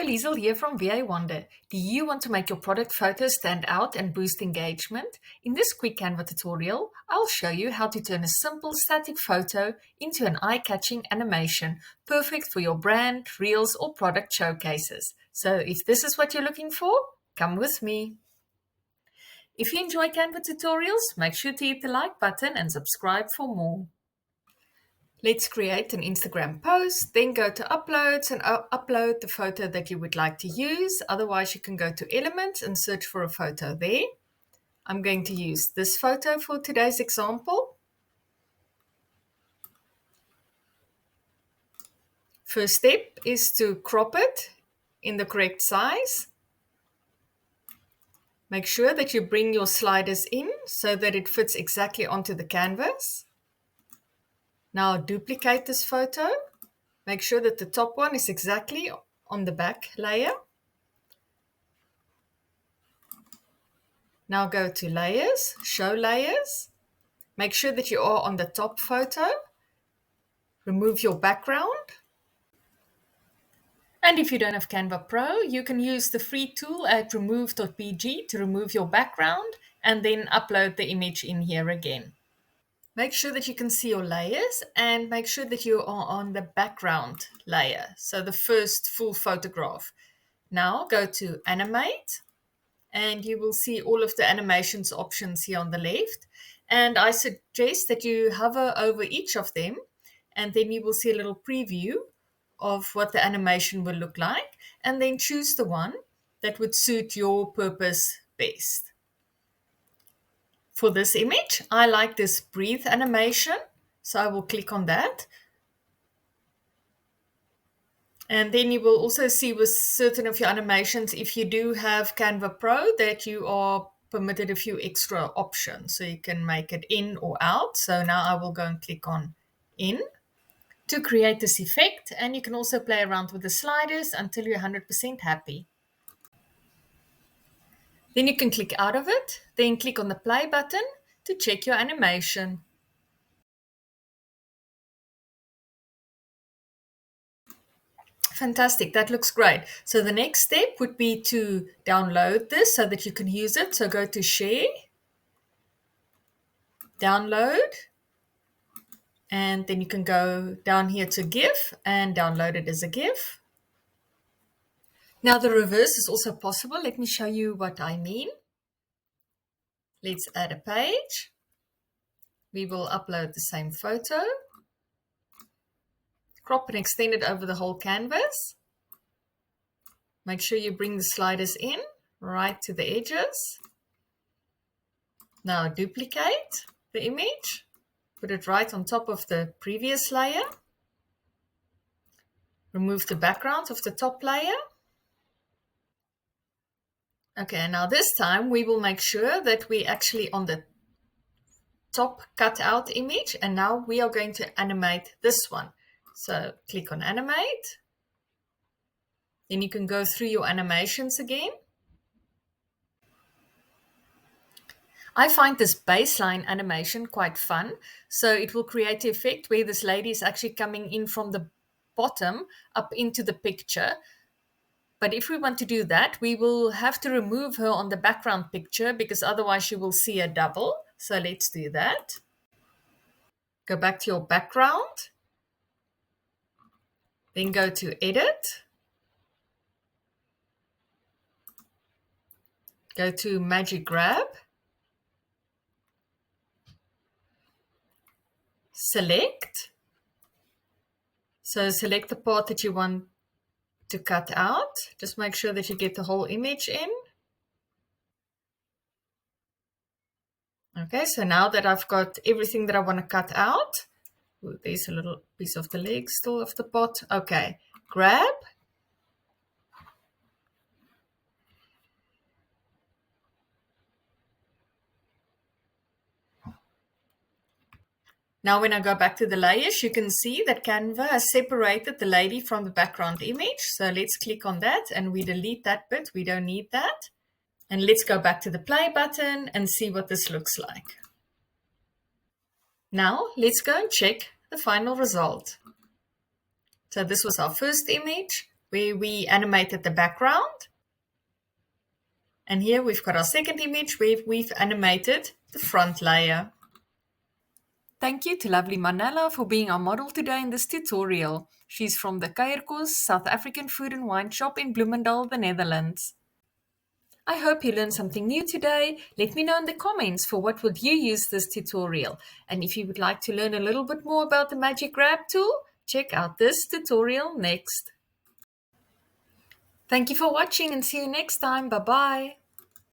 Liesel here from VA Wonder. Do you want to make your product photos stand out and boost engagement? In this quick Canva tutorial, I'll show you how to turn a simple static photo into an eye-catching animation, perfect for your brand, reels, or product showcases. So if this is what you're looking for, come with me. If you enjoy Canva tutorials, make sure to hit the like button and subscribe for more. Let's create an Instagram post, then go to uploads and upload the photo that you would like to use. Otherwise, you can go to elements and search for a photo there. I'm going to use this photo for today's example. First step is to crop it in the correct size. Make sure that you bring your sliders in so that it fits exactly onto the canvas. Now duplicate this photo. Make sure that the top one is exactly on the back layer. Now go to layers, show layers. Make sure that you are on the top photo. Remove your background. And if you don't have Canva Pro, you can use the free tool at remove.pg to remove your background and then upload the image in here again. Make sure that you can see your layers and make sure that you are on the background layer, so the first full photograph. Now go to animate and you will see all of the animations options here on the left. And I suggest that you hover over each of them and then you will see a little preview of what the animation will look like, and then choose the one that would suit your purpose best. For this image, I like this breathe animation, so I will click on that. And then you will also see with certain of your animations, if you do have Canva Pro, that you are permitted a few extra options. So you can make it in or out. So now I will go and click on in to create this effect. And you can also play around with the sliders until you're 100% happy. Then you can click out of it, then click on the play button to check your animation. Fantastic, that looks great. So the next step would be to download this so that you can use it. So go to Share, Download, and then you can go down here to GIF and download it as a GIF. Now the reverse is also possible. Let me show you what I mean. Let's add a page. We will upload the same photo. Crop and extend it over the whole canvas. Make sure you bring the sliders in right to the edges. Now duplicate the image. Put it right on top of the previous layer. Remove the background of the top layer. Okay, now this time we will make sure that we're actually on the top cutout image, and now we are going to animate this one. So click on animate. Then you can go through your animations again. I find this baseline animation quite fun. So it will create the effect where this lady is actually coming in from the bottom up into the picture. But if we want to do that, we will have to remove her on the background picture because otherwise you will see a double. So let's do that. Go back to your background. Then go to Edit. Go to Magic Grab. Select. So select the part that you want to cut out. Just make sure that you get the whole image in. Okay, so now that I've got everything that I want to cut out, ooh, there's a little piece of the leg still of the pot. Okay, grab. Now when I go back to the layers, you can see that Canva has separated the lady from the background image. So let's click on that and we delete that bit. We don't need that. And let's go back to the play button and see what this looks like. Now let's go and check the final result. So this was our first image where we animated the background. And here we've got our second image where we've animated the front layer. Thank you to lovely Manella for being our model today in this tutorial. She's from the Kuierkos South African food and wine shop in Bloemendal, the Netherlands. I hope you learned something new today. Let me know in the comments for what would you use this tutorial. And if you would like to learn a little bit more about the Magic Grab tool, check out this tutorial next. Thank you for watching and see you next time. Bye bye.